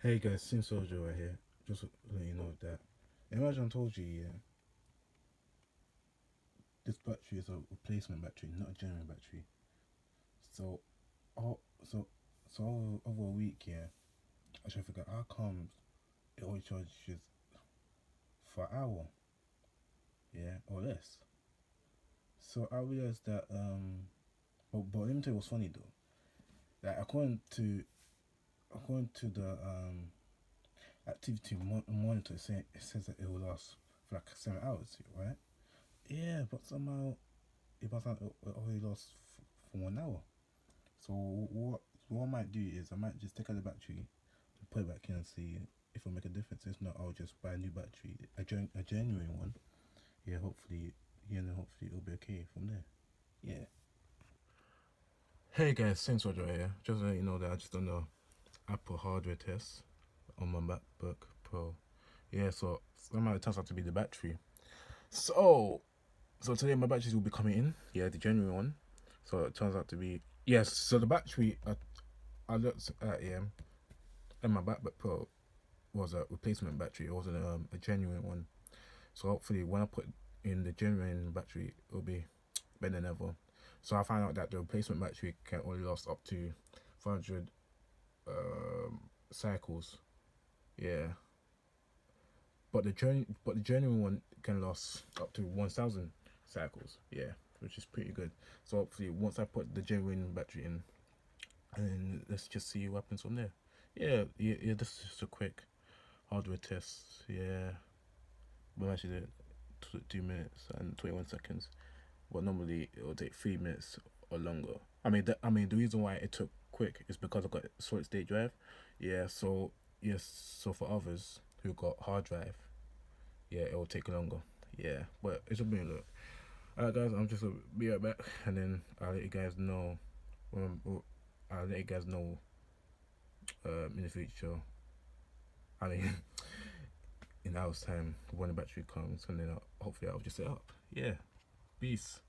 Hey guys, Souljah right here. Just to let you know that. Imagine I told you, yeah, this battery is a replacement battery, not a genuine battery. So, all so so over a week, yeah, I should figure how come it only charges for an hour, yeah, or less. So I realized that but let me tell you what's funny though. Like according to the activity monitor, it says that it will last for like 7 hours, right? Yeah, but somehow it only lasts for 1 hour. So what I might do is I might just take out the battery and put it back in and see if it'll make a difference. If not, I'll just buy a new battery, a genuine one. Yeah, hopefully, hopefully it'll be okay from there. Yeah. Hey guys, since Roger here, just to let you know that I just done a Apple hardware test on my MacBook Pro. Yeah, so somehow it turns out to be the battery. So so today my batteries will be coming in. Yeah, the genuine one. So it turns out to be yes. So the battery I looked at, yeah, and my MacBook Pro was a replacement battery. It wasn't a genuine one. So hopefully, when I put in the genuine battery, it'll be better than ever. So I found out that the replacement battery can only last up to 500 cycles. Yeah, but the genuine one can last up to 1,000 cycles. Yeah, which is pretty good. So hopefully, once I put the genuine battery in, and let's just see what happens from there. Yeah. This is just a quick hardware test. Yeah, we actually did 2 minutes and 21 seconds, but normally it will take 3 minutes or longer. I mean, the reason why it took quick is because I got solid state drive. Yeah, so yes, so for others who got hard drive, yeah, it will take longer. Yeah, but it's a bit look. Alright, guys, I'm just gonna be right back, and then I'll let you guys know. I'll let you guys know in the future. I mean, in hours time when the battery comes, and then hopefully I'll just set up. Yeah, peace.